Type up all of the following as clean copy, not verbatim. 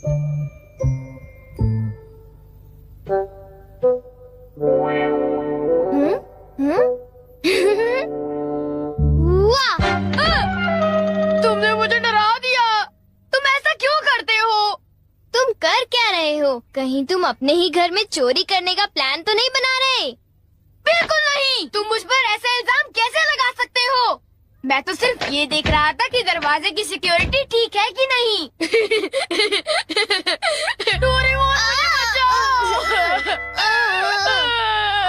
वाह! तुमने मुझे डरा दिया। तुम ऐसा क्यों करते हो? तुम कर क्या रहे हो? कहीं तुम अपने ही घर में चोरी करने का प्लान तो नहीं बना रहे? बिल्कुल नहीं। तुम मुझ पर ऐसा इल्जाम कैसे लगा सकते हो? मैं तो सिर्फ ये देख रहा था कि दरवाजे की सिक्योरिटी ठीक है कि नहीं। डोरेमोन, मुझे बचाओ।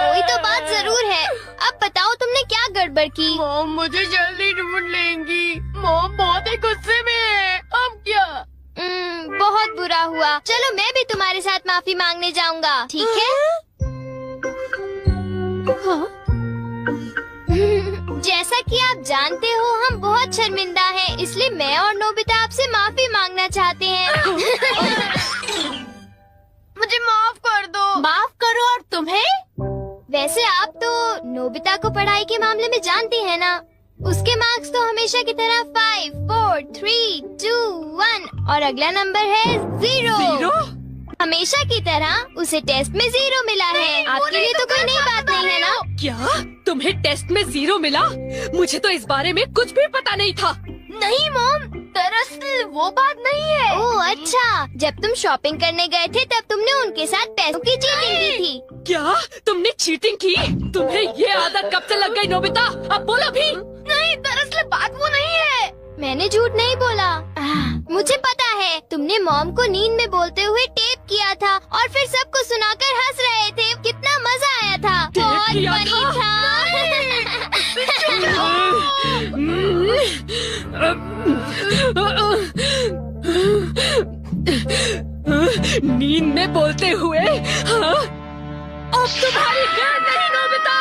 कोई तो बात जरूर है। अब बताओ तुमने क्या गड़बड़ की? मॉम मुझे जल्दी ढूंढ लेंगी। मॉम बहुत ही गुस्से में है। अब क्या? बहुत बुरा हुआ। चलो मैं भी तुम्हारे साथ माफी मांगने जाऊंगा, ठीक है? जैसा कि आप जानते हो हम बहुत शर्मिंदा हैं, इसलिए मैं और नोबिता आपसे माफी मांगना चाहते हैं। मुझे माफ कर दो। माफ करो और तुम्हें? वैसे आप तो नोबिता को पढ़ाई के मामले में जानती हैं ना? उसके मार्क्स तो हमेशा की तरह 5, 4, 3, 2, 1 और अगला नंबर है 0। हमेशा की तरह उसे टेस्ट में 0 मिला है। आपके लिए तो कोई नई बात नहीं है ना? क्या तुम्हें टेस्ट में 0 मिला? मुझे तो इस बारे में कुछ भी पता नहीं था। नहीं मॉम, दरअसल वो बात नहीं है। ओह अच्छा, जब तुम शॉपिंग करने गए थे तब तुमने उनके साथ पैसों की चीटिंग की थी। क्या तुमने चीटिंग की? तुम्हें ये आदत कब से लग गई नोबिता? अब बोलो भी। नहीं, दरअसल बात वो नहीं है। मैंने झूठ नहीं बोला। मुझे पता है, तुमने मॉम को नींद में बोलते हुए टेप किया था और फिर सबको सुनाकर हंस रहे थे। कितना मजा आया था। बहुत फनी था। नींद में बोलते हुए? हाँ? अब तुम्हारी गैर नहीं नोबिता।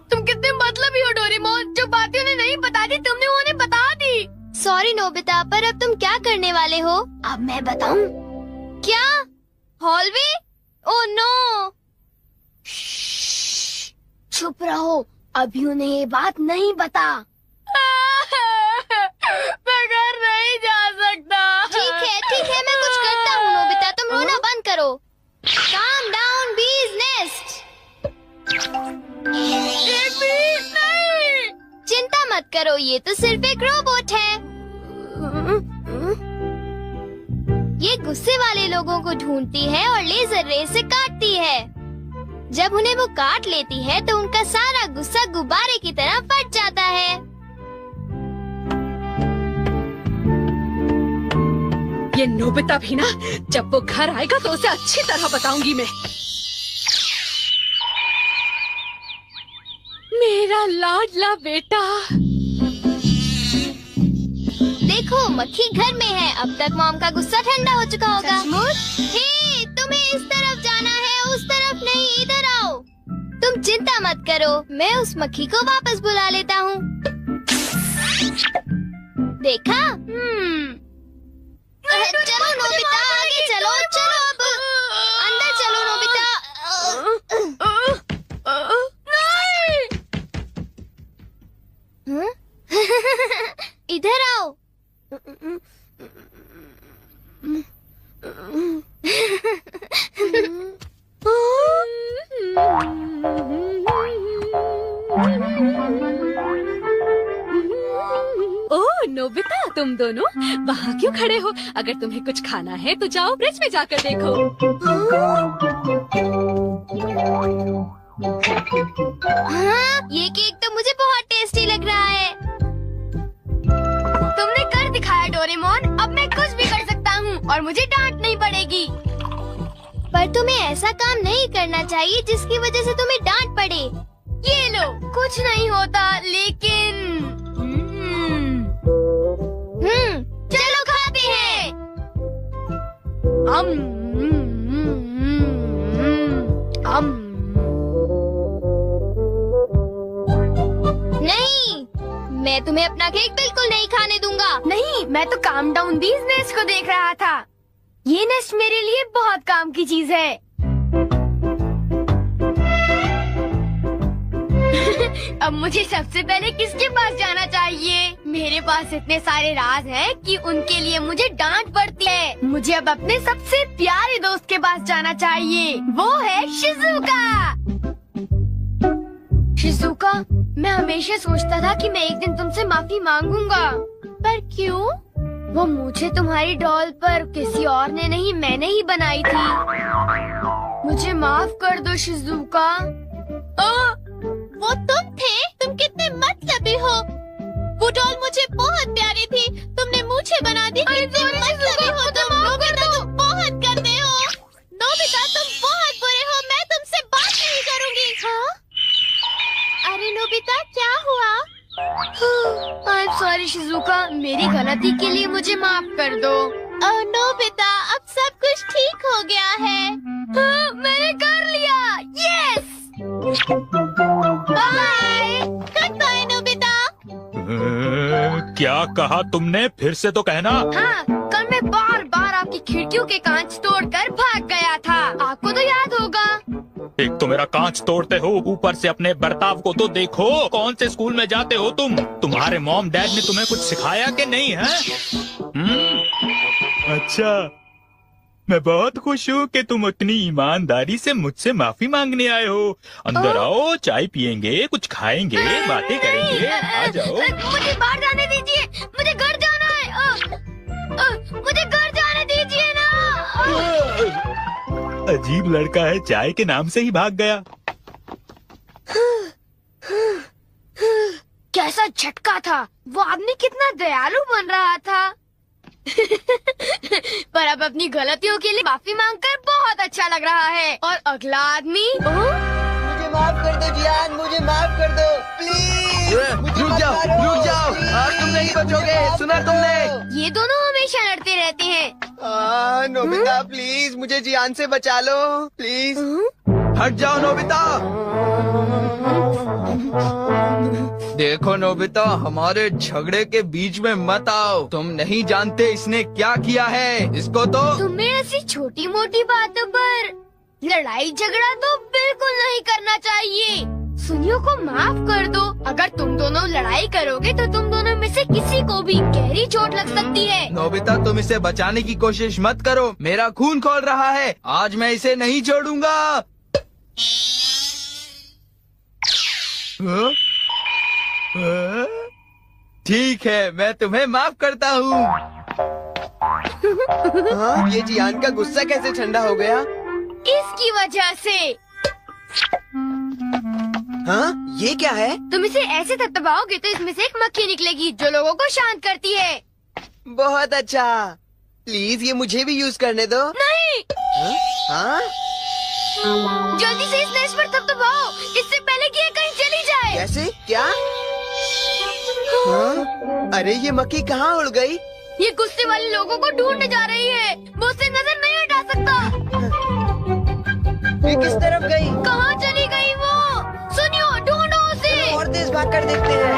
तुम कितने मतलबी हो डोरेमोन। जो बातें उन्हें नहीं बता दी तुमने उन्हें बता दी। सॉरी नोबिता, पर अब तुम क्या करने वाले हो? अब मैं बताऊं? क्या? हॉलवे? Oh no. चुप रहो, अभी उन्हें ये बात नहीं बता। मैं घर नहीं जा सकता। ठीक है, मैं कुछ करता हूँ नोबिता, तुम रोना बंद करो। Calm down, bee's nest। एक बीज नहीं। चिंता मत करो, ये तो सिर्फ एक रोबोट है। ये गुस्से वाले लोगों को ढूंढती है और लेजर रे से काटती है। जब उन्हें वो काट लेती है तो उनका सारा गुस्सा गुब्बारे की तरह फट जाता है। ये नोबिता भी ना, जब वो घर आएगा तो उसे अच्छी तरह बताऊंगी मैं। मेरा लाडला बेटा। देखो मक्खी घर में है। अब तक मॉम का गुस्सा ठंडा हो चुका होगा। हे, तुम्हें इस तरफ जाना है, उस तरफ नहीं, इधर आओ। तुम चिंता मत करो, मैं उस मक्खी को वापस बुला लेता हूँ। देखा? चलो नोबिता, आगे चलो। अब अंदर चलो नोबिता। नहीं। इधर आओ। ओह नोबिता, तुम दोनों वहाँ क्यों खड़े हो? अगर तुम्हें कुछ खाना है तो जाओ ब्रिज में जाकर देखो। हाँ, ये केक तो मुझे बहुत टेस्टी लग रहा है। तुमने कर दिखाया डोरेमोन। अब मैं कुछ भी कर सकता हूँ और मुझे डांट नहीं पड़ेगी। पर तुम्हें ऐसा काम नहीं करना चाहिए जिसकी वजह से तुम्हें डांट पड़े। ये लो, कुछ नहीं होता, लेकिन चलो खाते हैं। नहीं, मैं तुम्हें अपना केक बिल्कुल नहीं खाने दूंगा। नहीं, मैं तो काम डाउन बीज नेस्ट को देख रहा था। ये नेस्ट मेरे लिए बहुत काम की चीज है। अब मुझे सबसे पहले किसके पास जाना चाहिए? मेरे पास इतने सारे राज हैं कि उनके लिए मुझे डांट पड़ती है। मुझे अब अपने सबसे प्यारे दोस्त के पास जाना चाहिए। वो है शिज़ुका। शिज़ुका, मैं हमेशा सोचता था कि मैं एक दिन तुमसे माफी मांगूंगा, पर क्यों? वो मुझे तुम्हारी डॉल पर किसी और ने नहीं, मैंने ही बनाई थी। मुझे माफ कर दो शिज़ुका। वो तुम थे? तुम कितने मतलबी हो। वो डॉल मुझे बहुत प्यारी थी, तुमने मुझे बना दी। कितने मतलबी हो तुम। नोबिता, तुम बहुत गंदे हो। नोबिता, तुम बहुत बुरे हो। मैं तुमसे बात नहीं करूँगी। हाँ? अरे नोबिता, क्या हुआ? आई एम सॉरी शिज़ुका, मेरी गलती के लिए मुझे माफ कर दो। नोबिता, अब सब कुछ ठीक हो गया है। हाँ, मैंने कर लिया। Yes. Bye. Good bye Nobita. क्या कहा तुमने? फिर से तो कहना। हाँ, कल मैं बार बार आपकी खिड़कियों के कांच तोड़कर भाग गया था। आपको तो याद होगा। एक तो मेरा कांच तोड़ते हो, ऊपर से अपने बर्ताव को तो देखो। कौन से स्कूल में जाते हो तुम? तुम्हारे मॉम डैड ने तुम्हें कुछ सिखाया कि नहीं है? अच्छा, मैं बहुत खुश हूँ कि तुम उतनी ईमानदारी से मुझझसे माफी मांगने आए हो। अंदर आओ, चाय पियेंगे, कुछ खाएंगे, बातें करेंगे। आ जाओ। मुझे बाहर जाने दीजिए, मुझे घर जाना है। मुझे घर जाने दीजिए ना। अजीब लड़का है, चाय के नाम से ही भाग गया। कैसा झटका था। वो आदमी कितना दयालु बन रहा था। पर अब अपनी गलतियों के लिए माफी मांगकर बहुत अच्छा लग रहा है। और अगला आदमी मुझे माफ कर दो जियान, मुझे माफ कर दो प्लीज। रुक जाओ, आज तुम नहीं बचोगे। सुना तुमने? ये दोनों हमेशा लड़ते रहते हैं। नोबिता प्लीज मुझे जियान से बचा लो प्लीज। हट जाओ नोबिता। देखो नोबिता, हमारे झगड़े के बीच में मत आओ। तुम नहीं जानते इसने क्या किया है। इसको तो तुम्हें ऐसी छोटी मोटी बातों पर लड़ाई झगड़ा तो बिल्कुल नहीं करना चाहिए। सुनियो को माफ कर दो। अगर तुम दोनों लड़ाई करोगे तो तुम दोनों में से किसी को भी गहरी चोट लग सकती है। नोबिता, तुम इसे बचाने की कोशिश मत करो। मेरा खून खौल रहा है। आज मैं इसे नहीं छोड़ूंगा। ठीक है, मैं तुम्हें माफ करता हूँ। ये जियान का गुस्सा कैसे ठंडा हो गया? इसकी वजह से। हाँ, ये क्या है? तुम इसे ऐसे थपथपाओगे तो इसमें से एक मक्खी निकलेगी जो लोगों को शांत करती है। बहुत अच्छा। प्लीज ये मुझे भी यूज करने दो। नहीं। हाँ? जल्दी से इस नेश पर थपथपाओ, इससे पहले कि ये कहीं चली जाए। कैसे? क्या? हाँ? अरे ये मक्खी कहाँ उड़ गई? ये गुस्से वाले लोगों को ढूंढने जा रही है। वो उससे नजर नहीं हटा सकता। ये किस तरफ गई? कहाँ चली गई वो? सुनियो, ढूंढो उसे। और तेज भाग कर देखते हैं।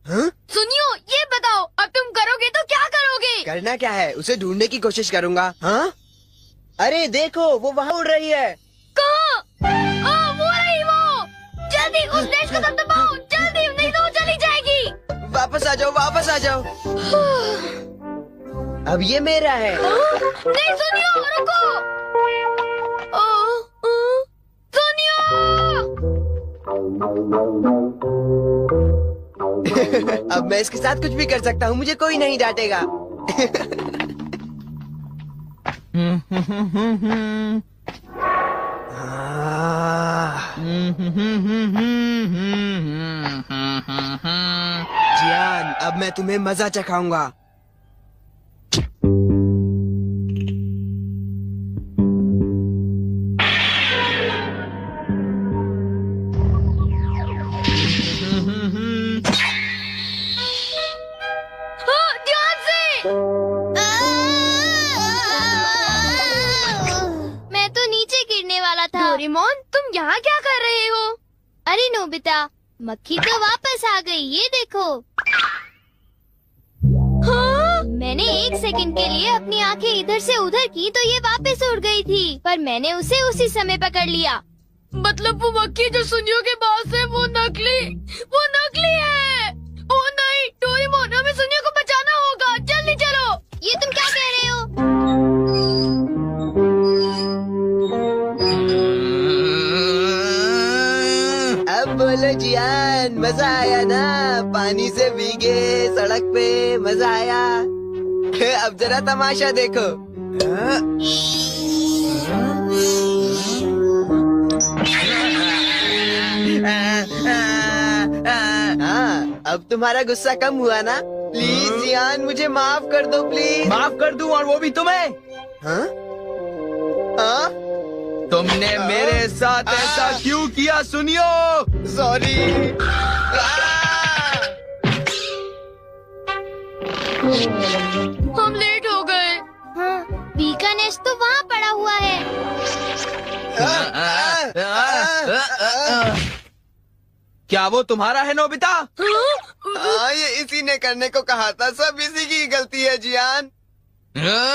हाँ? सुनियो, ये बताओ अब तुम करोगे तो क्या करोगे? करना क्या है? उसे ढूंढने की कोशिश करूँगा। हाँ? अरे देखो, वो वहाँ उड़ रही है। कहाँ? वो रही वो। जल्दी उस नेश को थपथपाओ, जल्दी, नहीं तो वो चली जाएगी। वापस आ जाओ, वापस आ जाओ। अब ये मेरा है। नहीं सुनियो, रुको। सुनियो। अब मैं इसके साथ कुछ भी कर सकता हूँ, मुझे कोई नहीं डांटेगा। जियान, अब मैं तुम्हें मजा चखाऊंगा। ध्यान से। मैं तो नीचे गिरने वाला था। डोरेमोन, तुम यहाँ क्या कर रहे हो? अरे नोबिता, मक्खी तो वापस आ गई, ये देखो। हाँ? मैंने 1 सेकंड के लिए अपनी आंखें इधर से उधर की तो ये वापस उड़ गई थी, पर मैंने उसे उसी समय पकड़ लिया। मतलब वो मक्खी जो सुनियो के पास है वो नकली है। ओ नहीं डोरेमोन, हमें सुनियो को बचाना होगा, जल्दी चलो। ये तुम क्या कह रहे हो? अब बोलो जियान, मजा आया ना? पानी से भीगे सड़क पे मजा आया। अब जरा तमाशा देखो। हाँ, अब तुम्हारा गुस्सा कम हुआ ना? प्लीज जियान, मुझे माफ कर दो प्लीज। माफ कर दूं, और वो भी तुम्हें? हाँ? हाँ? तुमने मेरे साथ ऐसा क्यों किया सुनियो? सॉरी। हम लेट हो गए। हाँ, बी का नेस्ट तो वहाँ पड़ा हुआ है। क्या वो तुम्हारा है नोबिता? ये इसी ने करने को कहा था, सब इसी की गलती है जियान।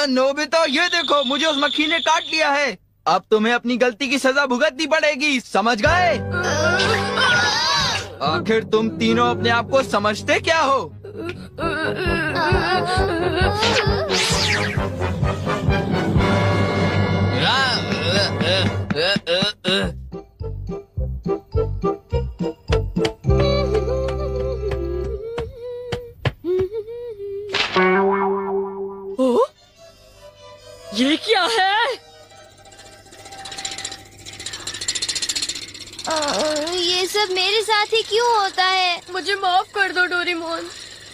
नोबिता ये देखो, मुझे उस मक्खी ने काट लिया है। अब तुम्हें अपनी गलती की सजा भुगतनी पड़ेगी, समझ गए? आखिर तुम तीनों अपने आप को समझते क्या हो? ओ? ये क्या है? ये सब मेरे साथ ही क्यों होता है? मुझे माफ कर दो डोरेमोन,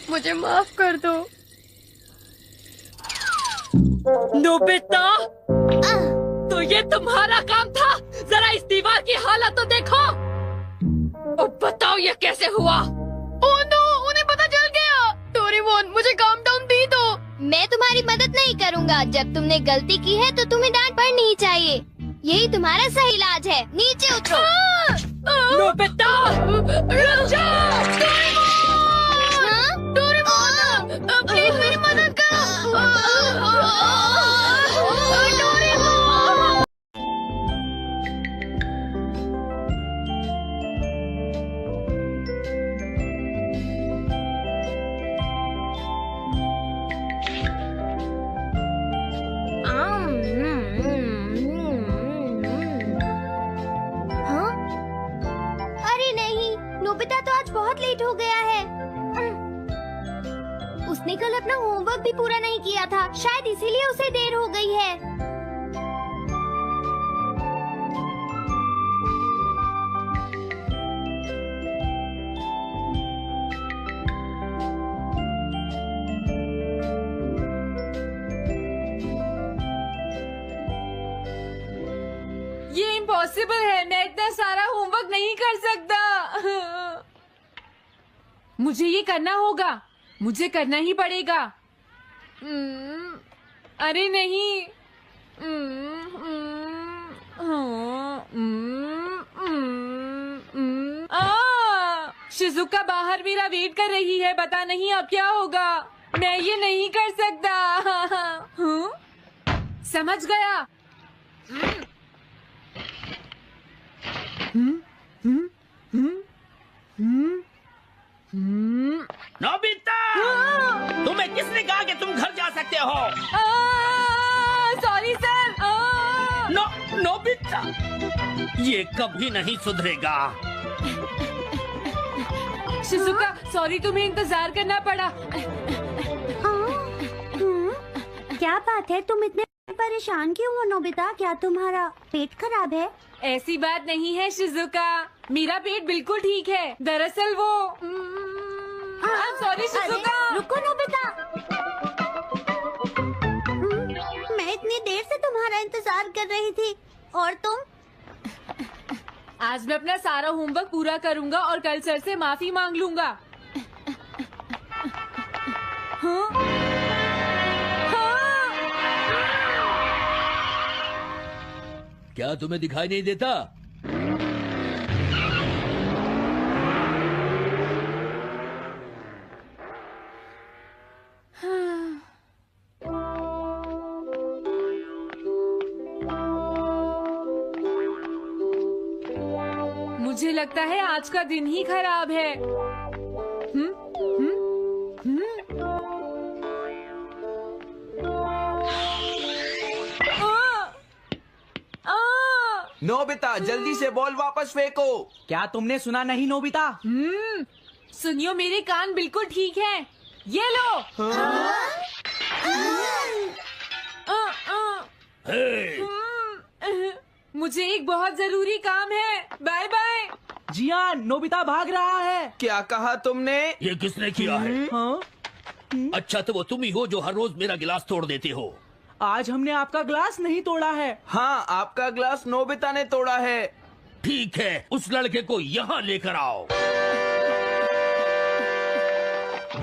मुझे माफ कर दो। नोबिता, तो ये तुम्हारा काम था? जरा इस दीवार की हालत तो देखो। अब बताओ ये कैसे हुआ? ओह नो, उन्हें पता चल गया। डोरेमोन, मुझे काम डाउन दी दो। मैं तुम्हारी मदद नहीं करूँगा। जब तुमने गलती की है तो तुम्हें डांट पड़नी ही चाहिए। यही तुम्हारा सही इलाज है। नीचे उतरो। नोबिता, रुक जाओ। हाँ? डोरेमोन, प्लीज मेरी मदद करो। डोरेमोन। हाँ? अरे नहीं, नोबिता तो आज बहुत लेट हो गया है। उसने कल अपना होमवर्क भी पूरा नहीं किया था, शायद इसीलिए उसे देर हो गई है। ये इम्पॉसिबल है, मैं इतना सारा होमवर्क नहीं कर सकता। मुझे ये करना होगा, मुझे करना ही पड़ेगा। अरे नहीं। शिजुका बाहर मेरा वेट कर रही है, पता नहीं अब क्या होगा। मैं ये नहीं कर सकता। समझ गया। नोबिता, तुम्हें किसने कहा कि तुम घर जा सकते हो? Sorry sir. नोबिता, ये कभी नहीं सुधरेगा। शिजुका सॉरी, तुम्हें इंतजार करना पड़ा। क्या बात है, तुम इतने परेशान क्यों हो नोबिता? क्या तुम्हारा पेट खराब है? ऐसी बात नहीं है शिजुका, मेरा पेट बिल्कुल ठीक है। दरअसल वो सॉरी शिजुका। रुको नोबिता, मैं इतनी देर से तुम्हारा इंतजार कर रही थी और तुम? आज मैं अपना सारा होमवर्क पूरा करूंगा और कल सर से माफी मांग लूंगा। हाँ? हाँ? क्या तुम्हें दिखाई नहीं देता? मुझे लगता है आज का दिन ही खराब है। नोबिता जल्दी से बॉल वापस फेंको। क्या तुमने सुना नहीं नोबिता? सुनियो, मेरे कान बिल्कुल ठीक हैं। ये लो। मुझे एक बहुत जरूरी काम है। Bye bye. जियान, नोबिता भाग रहा है। क्या कहा तुमने? ये किसने किया है? हाँ? अच्छा तो वो तुम ही हो जो हर रोज मेरा गिलास तोड़ देते हो। आज हमने आपका ग्लास नहीं तोड़ा है। हाँ, आपका ग्लास नोबिता ने तोड़ा है। ठीक है, उस लड़के को यहाँ लेकर आओ।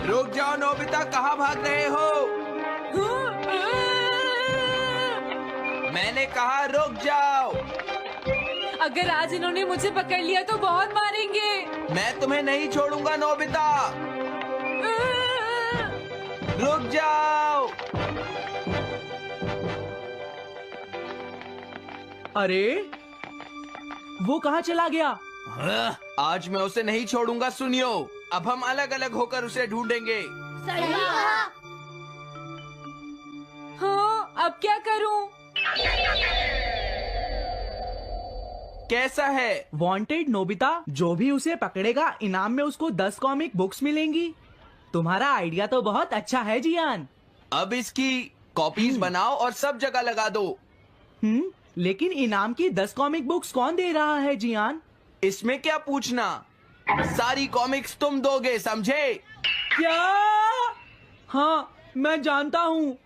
रुक जाओ नोबिता, कहाँ भाग रहे हो? मैंने कहा रुक जाओ। अगर आज इन्होंने मुझे पकड़ लिया तो बहुत मारेंगे। मैं तुम्हें नहीं छोड़ूंगा नोबिता। रुक जाओ। अरे वो कहाँ चला गया? हाँ? आज मैं उसे नहीं छोड़ूंगा। सुनियो, अब हम अलग अलग होकर उसे ढूंढेंगे। हाँ, अब क्या करूं? कैसा है? वांटेड नोबिता, जो भी उसे पकड़ेगा इनाम में उसको 10 कॉमिक बुक्स मिलेंगी। तुम्हारा आइडिया तो बहुत अच्छा है जियान। अब इसकी कॉपीज बनाओ और सब जगह लगा दो। लेकिन इनाम की 10 कॉमिक बुक्स कौन दे रहा है जियान? इसमें क्या पूछना, सारी कॉमिक्स तुम दोगे, समझे? क्या? हाँ, मैं जानता हूँ।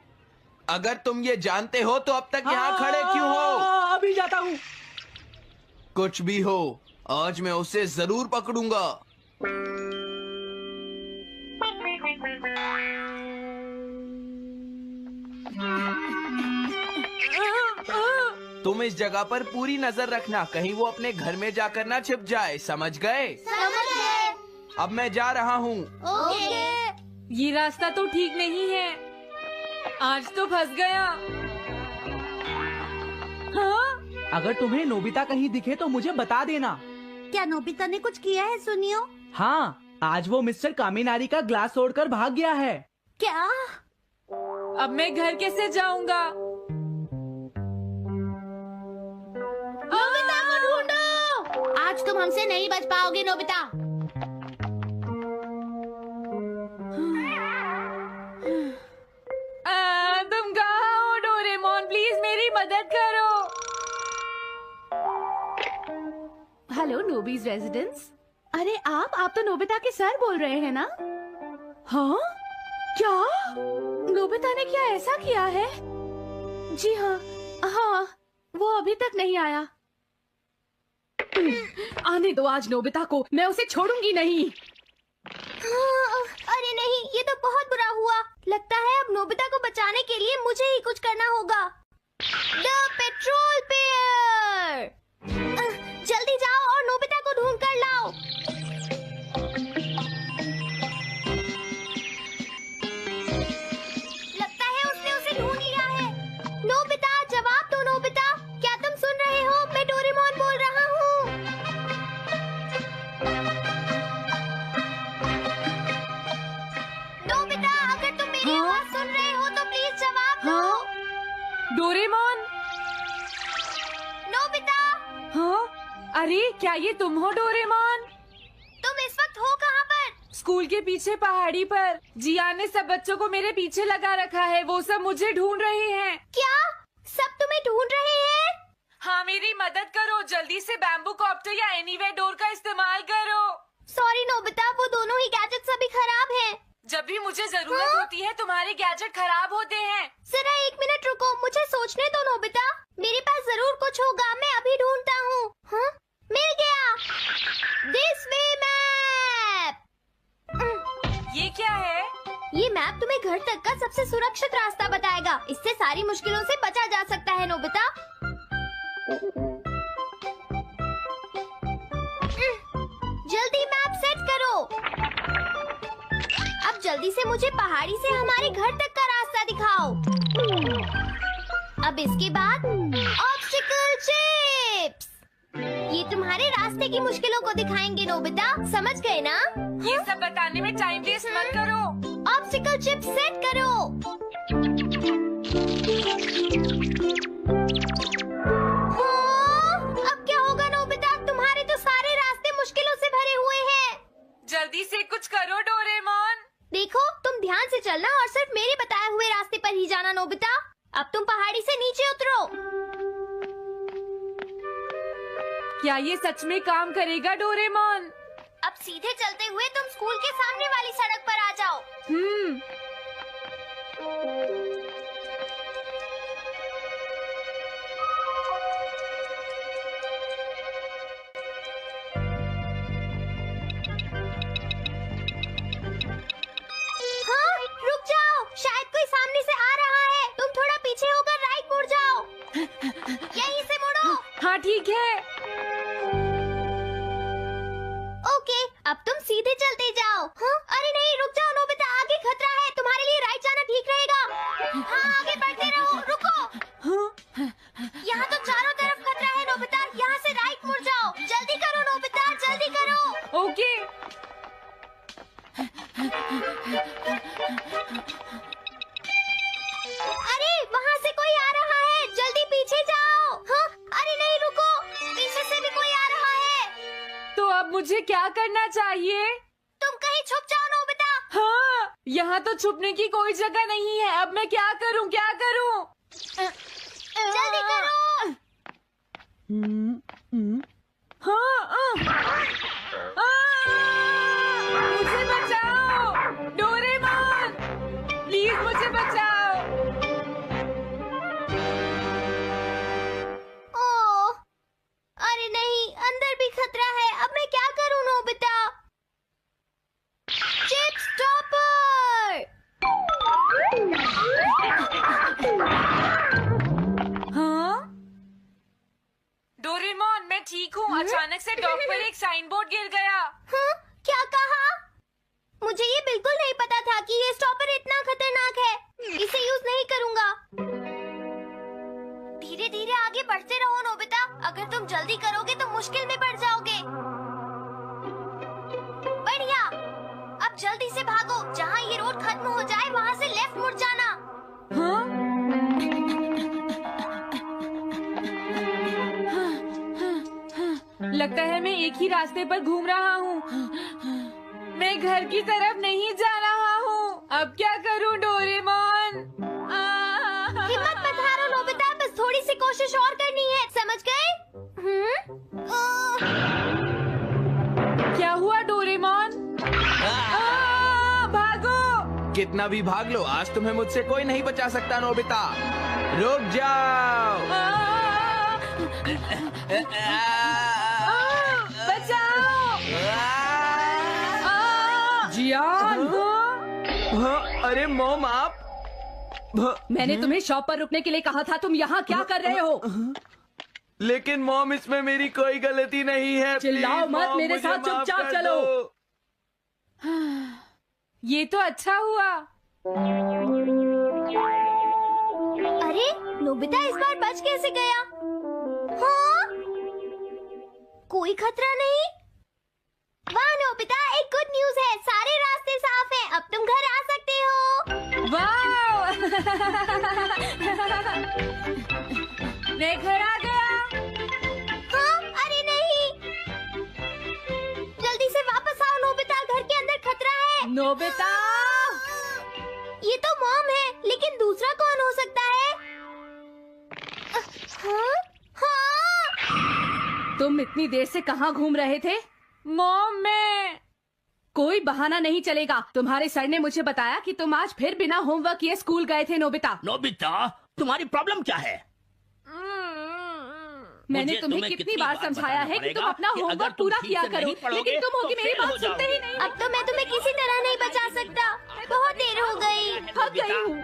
अगर तुम ये जानते हो तो अब तक यहाँ खड़े क्यों हो? अभी जाता हूँ। कुछ भी हो, आज मैं उसे जरूर पकड़ूंगा। तुम इस जगह पर पूरी नजर रखना, कहीं वो अपने घर में जाकर ना छिप जाए, समझ गए? अब मैं जा रहा हूँ। ये रास्ता तो ठीक नहीं है। आज तो फंस गया। हाँ? अगर तुम्हें नोबिता कहीं दिखे तो मुझे बता देना। क्या नोबिता ने कुछ किया है सुनियो? हाँ, आज वो मिस्टर कामिनारी का ग्लास तोड़कर भाग गया है। क्या? अब मैं घर कैसे जाऊंगा? नोबिता को ढूंढो। आज तुम हमसे नहीं बच पाओगे नोबिता। तुम कहाँ हो डोरेमोन? प्लीज मेरी मदद करो। हेलो नोबीज रेजिडेंस। अरे आप तो नोबिता के सर बोल रहे हैं ना? हाँ? क्या? नोबिता ने क्या ऐसा किया है? जी हाँ, हाँ, वो अभी तक नहीं आया। आने दो आज नोबिता को, मैं उसे छोड़ूंगी नहीं। अरे नहीं, ये तो बहुत बुरा हुआ। लगता है अब नोबिता को बचाने के लिए मुझे ही कुछ करना होगा। द पेट्रोल पेयर, जल्दी जाओ और नोबिता को ढूंढ कर लाओ। लगता है उसने उसे ढूंढ लिया है। नोबिता, जवाब दो नोबिता, क्या तुम सुन रहे हो? मैं डोरेमोन बोल रहा हूँ। नोबिता, अगर तुम मेरी आवाज सुन रहे हो तो प्लीज जवाब दो। डोरेमोन? नोबिता, हाँ? अरे क्या ये तुम हो डोरेमोन? तुम इस वक्त हो कहाँ पर? स्कूल के पीछे पहाड़ी पर। जियान ने सब बच्चों को मेरे पीछे लगा रखा है। वो सब मुझे ढूंढ रहे हैं। क्या सब तुम्हें ढूंढ रहे हैं? हाँ, मेरी मदद करो। जल्दी से बैम्बू कॉप्टर या एनीवेयर डोर का इस्तेमाल करो। सॉरी नोबिता, वो दोनों ही गैजेट्स अभी खराब हैं। जब भी मुझे जरूरत होती है तुम्हारे गैजेट खराब होते हैं। जरा 1 मिनट रुको, मुझे सोचने दो नोबिता। मेरे पास जरूर कुछ होगा, मैं अभी ढूंढता हूँ। हाँ? मिल गया। This way map. ये क्या है? ये मैप तुम्हें घर तक का सबसे सुरक्षित रास्ता बताएगा। इससे सारी मुश्किलों से बचा जा सकता है नोबिता। जल्दी मैप सेट करो। अब जल्दी से मुझे पहाड़ी से हमारे घर तक का रास्ता दिखाओ। अब इसके बाद ऑब्स्टिकल चिप्स। ये तुम्हारे रास्ते की मुश्किलों को दिखाएंगे नोबिता, समझ गए ना? ये सब बताने में टाइम वेस्ट मत करो। ऑब्स्टिकल चिप सेट करो। हाँ, अब क्या होगा नोबिता? तुम्हारे तो सारे रास्ते मुश्किलों से भरे हुए हैं। जल्दी से कुछ करो डोरेमोन। देखो, तुम ध्यान से चलना और सिर्फ मेरे बताए हुए रास्ते पर ही जाना नोबिता। अब तुम पहाड़ी से नीचे उतरो। क्या ये सच में काम करेगा डोरेमोन? अब सीधे चलते हुए तुम स्कूल के सामने वाली सड़क पर आ जाओ। हाँ, रुक जाओ, शायद कोई सामने से आ रहा है। तुम थोड़ा पीछे होकर राइट मुड़ जाओ। यहीं से मुड़ो। हाँ ठीक है। ओके, अब तुम सीधे चलते जाओ। हाँ? अरे नहीं, रुक जाओ नोबिता, आगे खतरा है। तुम्हारे लिए राइट जाना ठीक रहेगा। हाँ, आगे बढ़ते रहो। रुको, यहाँ तो चारों तरफ खतरा है नोबिता। यहाँ से राइट मुड़ जाओ। जल्दी करो नोबिता, जल्दी करो। ओके। अरे वहाँ से कोई आ रहा है, जल्दी पीछे जाओ। हाँ? अरे नहीं, रुको, पीछे से भी कोई आ रहा है। तो अब मुझे क्या करना चाहिए? तुम कहीं छुप जाओ नोबिता। हाँ, यहाँ तो छुपने की कोई जगह नहीं है। अब मैं क्या करूँ, क्या करूँ? जल्दी करो। मुझे बचाओ डोरेमोन, प्लीज मुझे बचाओ। ओह, अरे नहीं, अंदर भी खतरा है। अब मैं क्या करूँ नोबिता? Chip stopper. हाँ? डोरेमोन, मैं ठीक हूँ। अचानक से डॉक पर एक साइन बोर्ड गिर गया। हाँ? क्या कहा? मुझे ये बिल्कुल नहीं पता था कि ये स्टॉपर इतना खतरनाक है। इसे यूज नहीं करूँगा। धीरे धीरे आगे बढ़ते रहो नोबिता। अगर तुम जल्दी करोगे तो मुश्किल में पड़ जाओगे। बढ़िया, अब जल्दी से भागो। जहाँ ये रोड खत्म हो जाए वहाँ से लेफ्ट मुड़ जाना। हाँ? लगता है मैं एक ही रास्ते पर घूम रहा हूँ। मैं घर की तरफ नहीं जा रहा हूँ। अब क्या करूँ डोरेमोन? हिम्मत मत हारो नोबिता, बस थोड़ी सी कोशिश और करनी है, समझ गए? क्या हुआ डोरेमोन? भागो! कितना भी भाग लो, आज तुम्हें मुझसे कोई नहीं बचा सकता नोबिता। रुक जाओ। बचाओ! जियान! हाँ, अरे मॉम आप। मैंने तुम्हें शॉप पर रुकने के लिए कहा था। तुम यहाँ क्या कर रहे हो? लेकिन मॉम, इसमें मेरी कोई गलती नहीं है। चिल्लाओ प्लीज, मत, मॉम, मेरे मुझे साथ माफ चुपचाप कर चलो। दो। ये तो अच्छा हुआ। अरे नोबिता इस बार बच कैसे गया? हाँ? कोई खतरा नहीं। वाह नोबिता, एक गुड न्यूज है। सारे रास्ते साफ हैं। अब तुम घर आ सकते हो। वाह! मैं घर आ गया। हाँ? अरे नहीं, जल्दी से वापस आओ नोबिता, घर के अंदर खतरा है। नोबिता! ये तो मॉम है, लेकिन दूसरा कौन हो सकता है? हाँ? हाँ? तुम इतनी देर से कहाँ घूम रहे थे? मॉम, मैं... कोई बहाना नहीं चलेगा। तुम्हारे सर ने मुझे बताया कि तुम आज फिर बिना होमवर्क किए स्कूल गए थे नोबिता। नोबिता, तुम्हारी प्रॉब्लम क्या है? मैंने मुझे तुम्हें कितनी बार समझाया है कि तुम अपना होमवर्क पूरा किया करो, लेकिन तुम होगी मेरी बात सुनते ही नहीं। अब तो मैं तुम्हें किसी तरह नहीं बचा सकता। बहुत देर हो गई। थक गई हूँ।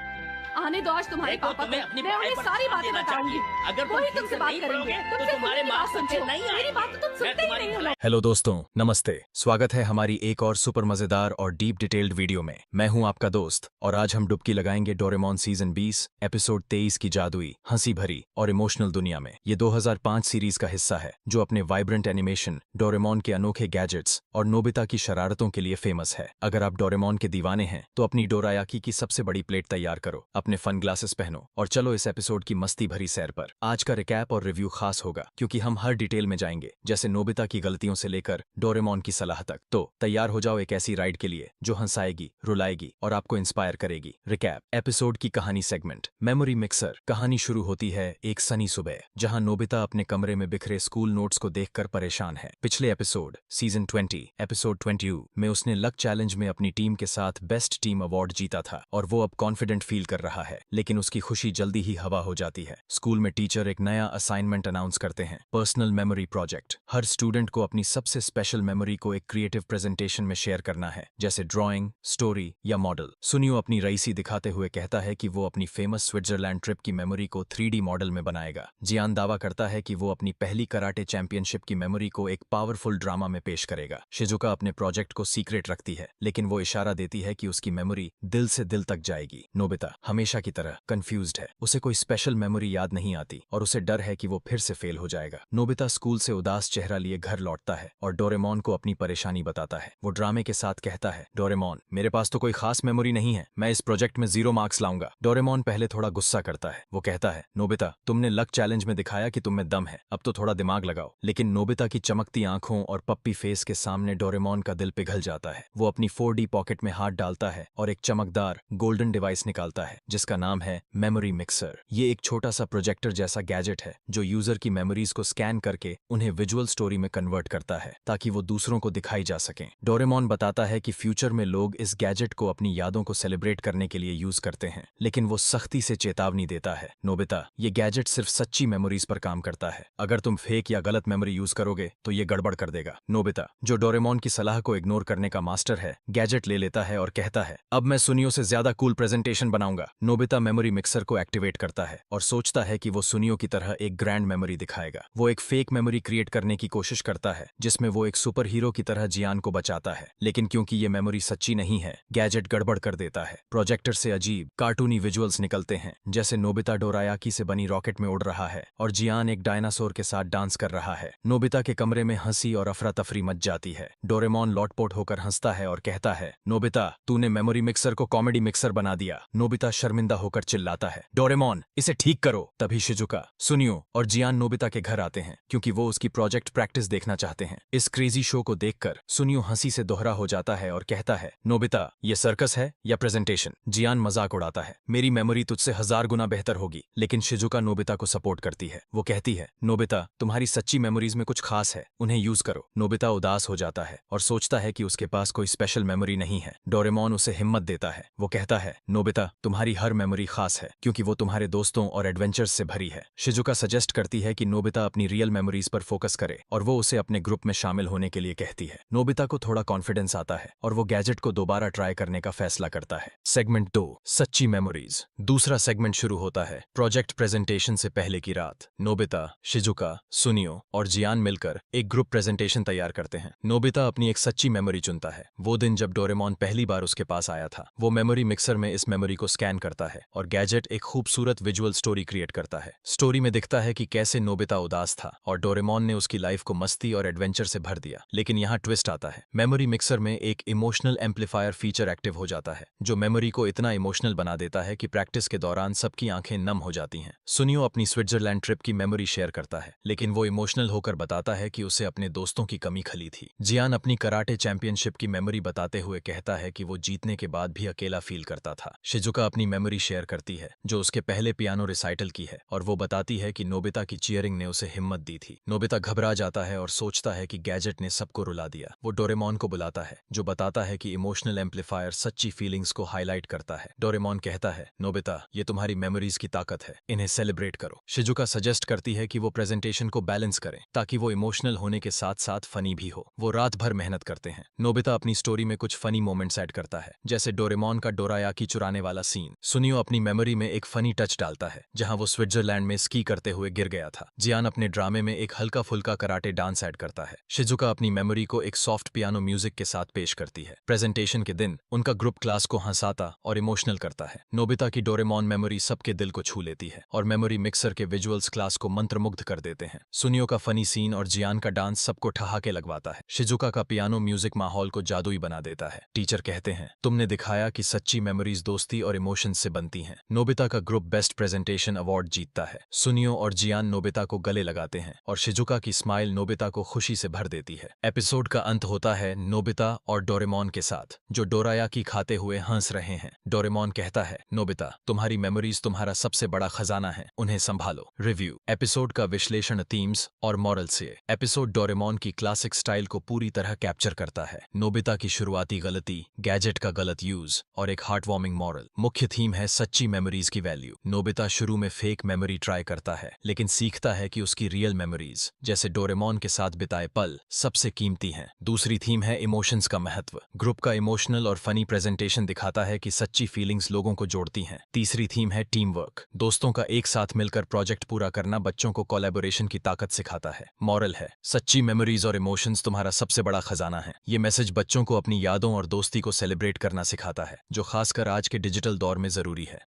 आने दो आज तुम्हारे देखो, पापा तुम्हें को। अपनी मैं पढ़ाई उन्हें पर सारी ध्यान बातें देना बताऊंगी। चाहिए। अगर तुम वही ठीक तुमसे से बात नहीं करेंगे। पढ़ोगे, तो तुमसे तुम्हारे मेरी बात मार्क्स अच्छे सुनते हो। नहीं मेरी आएंगे। बात तो तुम मैं सुनते ही तुम्हारी नहीं हो। भलाई- हेलो दोस्तों, नमस्ते। स्वागत है हमारी एक और सुपर मजेदार और डीप डिटेल्ड वीडियो में। मैं हूं आपका दोस्त और आज हम डुबकी लगाएंगे डोरेमोन सीजन 20 एपिसोड 23 की जादुई, हंसी भरी और इमोशनल दुनिया में। ये 2005 सीरीज का हिस्सा है जो अपने वाइब्रेंट एनिमेशन, डोरेमोन के अनोखे गैजेट्स और नोबिता की शरारतों के लिए फेमस है। अगर आप डोरेमोन के दीवाने हैं तो अपनी डोरायाकी की सबसे बड़ी प्लेट तैयार करो, अपने फन ग्लासेस पहनो और चलो इस एपिसोड की मस्ती भरी सैर पर। आज का रिकैप और रिव्यू खास होगा क्योंकि हम हर डिटेल में जाएंगे, जैसे नोबिता की गलतियों से लेकर डोरेमोन की सलाह तक। तो तैयार हो जाओ एक ऐसी राइड के लिए जो हंसाएगी, रुलाएगी और आपको इंस्पायर करेगी। रिकैप एपिसोड की कहानी सेगमेंट मेमोरी मिक्सर। कहानी शुरू होती है एक सनी सुबह जहां नोबिता अपने कमरे में बिखरे स्कूल नोट्स को देखकर परेशान है। पिछले एपिसोड सीजन 20 एपिसोड 22 में उसने लक चैलेंज में अपनी टीम के साथ बेस्ट टीम अवार्ड जीता था और वो अब कॉन्फिडेंट फील कर रहा है, लेकिन उसकी खुशी जल्दी ही हवा हो जाती है। स्कूल में टीचर एक नया असाइनमेंट अनाउंस करते हैं, पर्सनल मेमोरी प्रोजेक्ट। हर स्टूडेंट को अपनी सबसे स्पेशल मेमोरी को एक क्रिएटिव प्रेजेंटेशन में शेयर करना है, जैसे ड्राइंग, स्टोरी या मॉडल। सुनियो अपनी रईसी दिखाते हुए कहता है कि वो अपनी फेमस स्विट्जरलैंड ट्रिप की मेमोरी को 3D मॉडल में बनाएगा। जियान दावा करता है कि वो अपनी पहली कराटे चैंपियनशिप की मेमोरी को एक पावरफुल ड्रामा में पेश करेगा। शिजुका अपने प्रोजेक्ट को सीक्रेट रखती है, लेकिन वो इशारा देती है कि उसकी मेमोरी दिल से दिल तक जाएगी। नोबिता हमेशा की तरह कंफ्यूज्ड है, उसे कोई स्पेशल मेमोरी याद नहीं आती और उसे डर है कि वो फिर से फेल हो जाएगा। नोबिता स्कूल से उदास चेहरा लिए घर लौटता है और डोरेमोन को अपनी परेशानी बताता है। वो ड्रामे के साथ कहता है, डोरेमोन मेरे पास तो कोई खास मेमोरी नहीं है, मैं इस प्रोजेक्ट में 0 मार्क्स लाऊंगा। डोरेमोन पहले थोड़ा गुस्सा करता है। वो कहता है, नोबिता तुमने लक चैलेंज में दिखाया कि तुम में दम है, अब तो थोड़ा दिमाग लगाओ। लेकिन नोबिता की चमकती आंखों और पप्पी फेस के सामने डोरेमोन का दिल पिघल जाता है। वो अपनी 4D पॉकेट में हाथ डालता है और एक चमकदार गोल्डन डिवाइस निकालता है जिसका नाम है मेमोरी मिक्सर। ये एक छोटा सा प्रोजेक्टर जैसा गैजेट है जो यूजर की मेमोरीज को स्कैन करके उन्हें विजुअल स्टोरी में कन्वर्ट करता है ताकि वो दूसरों को दिखाई जा सकें। डोरेमोन बताता है कि फ्यूचर में लोग इस गैजेट को अपनी यादों को सेलिब्रेट करने के लिए यूज करते हैं, लेकिन वो सख्ती से चेतावनी देता है, नोबिता ये गैजेट सिर्फ सच्ची मेमोरीज पर काम करता है, अगर तुम फेक या गलत मेमोरी यूज करोगे तो ये गड़बड़ कर देगा। नोबिता जो डोरेमोन की सलाह को इग्नोर करने का मास्टर है, गैजेट ले लेता है और कहता है, अब मैं सुनियो से ज्यादा कूल प्रेजेंटेशन बनाऊंगा। नोबिता मेमोरी मिक्सर को एक्टिवेट करता है और सोचता है कि वो सुनियो की तरह एक ग्रैंड मेमोरी दिखाएगा। वो एक फेक मेमोरी क्रिएट करने की कोशिश करता है जिसमें वो एक सुपर हीरो की तरह जियान को बचाता है, लेकिन क्योंकि ये मेमोरी सच्ची नहीं है, गैजेट गड़बड़ कर देता है। प्रोजेक्टर से अजीब कार्टूनी विजुअल्स निकलते हैं, जैसे नोबिता डोरायाकी से बनी रॉकेट में उड़ रहा है और जियान एक डायनासोर के साथ डांस कर रहा है। नोबिता के कमरे में हंसी और अफरा तफरी मच जाती है। डोरेमोन लौटपोट होकर हंसता है और कहता है, नोबिता तूने मेमोरी मिक्सर को कॉमेडी मिक्सर बना दिया। नोबिता शर्मिंदा होकर चिल्लाता है, डोरेमोन इसे ठीक करो। तभी शिजुका, सुनियो और जियान नोबिता के घर आते हैं क्योंकि वो उसकी प्रोजेक्ट प्रैक्टिस देखना चाहते हैं। इस क्रेजी शो को देखकर सुनियो हंसी से दोहरा हो जाता है और कहता है, नोबिता ये सर्कस है या प्रेजेंटेशन? जियान मजाक उड़ाता है, मेरी मेमोरी तुझसे 1000 गुना बेहतर होगी। लेकिन शिजुका नोबिता को सपोर्ट करती है। वो कहती है, नोबिता तुम्हारी सच्ची मेमोरीज में कुछ खास है, उन्हें यूज करो। नोबिता उदास हो जाता है और सोचता है कि उसके पास कोई स्पेशल मेमोरी नहीं है। डोरेमोन उसे हिम्मत देता है। वो कहता है, नोबिता तुम्हारी हर मेमोरी खास है क्योंकि वो तुम्हारे दोस्तों और एडवेंचर्स से भरी है। शिजुका सजेस्ट करती है कि नोबिता अपनी रियल मेमोरीज पर फोकस करे और वो उसे अपने ग्रुप में शामिल होने के लिए कहती है। नोबिता को थोड़ा कॉन्फिडेंस आता है और वो गैजेट को दोबारा ट्राई करने का फैसला करता है। सेगमेंट 2 सच्ची मेमोरीज। दूसरा सेगमेंट शुरू होता है प्रोजेक्ट प्रेजेंटेशन से पहले की रात। नोबिता, शिजुका, सुनियो और जियान मिलकर एक ग्रुप प्रेजेंटेशन तैयार करते हैं। नोबिता अपनी एक सच्ची मेमोरी चुनता है, वो दिन जब डोरेमोन पहली बार उसके पास आया था। वो मेमोरी मिक्सर में इस मेमोरी को स्कैन करता है और गैजेट एक खूबसूरत विजुअल स्टोरी क्रिएट करता है। स्टोरी में दिखता है कि कैसे नोबिता उदास था और डोरेमोन ने उसकी लाइफ को मस्ती और एडवेंचर से भर दिया। लेकिन यहाँ ट्विस्ट आता है, मेमोरी मिक्सर में एक इमोशनल एम्पलीफायर फीचर एक्टिव हो जाता है जो मेमोरी को इतना इमोशनल बना देता है कि प्रैक्टिस के दौरान सबकी आंखें नम हो जाती हैं। सुनियो अपनी स्विट्जरलैंड ट्रिप की मेमोरी शेयर करता है, लेकिन वो इमोशनल होकर बताता है कि उसे अपने दोस्तों की कमी खली थी। जियान अपनी कराटे चैंपियनशिप की मेमोरी बताते हुए कहता है कि वो जीतने के बाद भी अकेला फील करता था। शिजुका अपनी मेमोरी शेयर करती है जो उसके पहले पियानो रिसाइटल की है और वो बताती है कि नोबिता की चीयरिंग ने उसे हिम्मत दी थी। नोबिता घबरा जाता है और सोचता है कि गैजेट ने सबको रुला दिया। वो डोरेमोन को बुलाता है जो बताता है कि इमोशनल एम्पलीफायर सच्ची फीलिंग्स को हाईलाइट करता है। डोरेमोन कहता है, नोबिता ये तुम्हारी मेमोरीज की ताकत है, इन्हें सेलिब्रेट करो। शिजुका सजेस्ट करती है कि वो प्रेजेंटेशन को बैलेंस करें ताकि वो इमोशनल होने के साथ साथ फनी भी हो। वो रात भर मेहनत करते हैं। नोबिता अपनी स्टोरी में कुछ फनी मोमेंट्स ऐड करता है, जैसे डोरेमोन का डोरायाकी चुराने वाला सीन सुनियो अपनी मेमोरी में एक फनी टच डालता है जहां वो स्विट्जरलैंड में स्की करते हुए गिर गया था। जियान अपने ड्रामे में एक हल्का फुल्का कराटे डांस ऐड करता है। शिजुका अपनी मेमोरी को एक सॉफ्ट पियानो म्यूजिक के साथ पेश करती है। प्रेजेंटेशन के दिन उनका ग्रुप क्लास को हंसाता और इमोशनल करता है। नोबिता की डोरेमोन मेमोरी सबके दिल को छू लेती है और मेमोरी मिक्सर के विजुअल्स क्लास को मंत्रमुग्ध कर देते हैं। सुनियो का फनी सीन और जियान का डांस सबको ठहाके लगवाता है। शिजुका का पियानो म्यूजिक माहौल को जादुई बना देता है। टीचर कहते हैं, तुमने दिखाया कि सच्ची मेमोरीज दोस्ती और इमोशंस से बनती हैं। नोबिता का ग्रुप बेस्ट प्रेजेंटेशन अवार्ड जीतता है। सुनियो और जियान नोबिता को गले लगाते हैं और शिजुका की स्माइल नोबिता को खुशी से भर देती है। एपिसोड का अंत होता है नोबिता और डोरेमोन के साथ, जो डोरायाकी खाते हुए हंस रहे हैं। डोरेमोन कहता है, नोबिता, तुम्हारी मेमोरीज तुम्हारा सबसे बड़ा खजाना है, उन्हें संभालो। रिव्यू। एपिसोड का विश्लेषण, थीम्स और मॉरल से। एपिसोड डोरेमोन की क्लासिक स्टाइल को पूरी तरह कैप्चर करता है। नोबिता की शुरुआती गलती, गैजेट का गलत यूज और एक हार्ट वार्मिंग मॉरल। मुख्य थीम है सच्ची मेमोरीज की वैल्यू। नोबिता शुरू में फेक मेमोरी ट्राई करता है, लेकिन सीखता है कि उसकी रियल मेमोरीज, जैसे डोरेमोन के साथ बिताए पल, सबसे कीमती हैं। दूसरी थीम है इमोशंस का महत्व। ग्रुप का इमोशनल और फनी प्रेजेंटेशन दिखाता है कि सच्ची फीलिंग्स लोगों को जोड़ती हैं। तीसरी थीम है टीम वर्क। दोस्तों का एक साथ मिलकर प्रोजेक्ट पूरा करना बच्चों को कोलैबोरेशन की ताकत सिखाता है। मॉरल है, सच्ची मेमोरीज और इमोशंस तुम्हारा सबसे बड़ा खजाना है। ये मैसेज बच्चों को अपनी यादों और दोस्ती को सेलिब्रेट करना सिखाता है, जो खासकर आज के डिजिटल दौर में जरूरी है।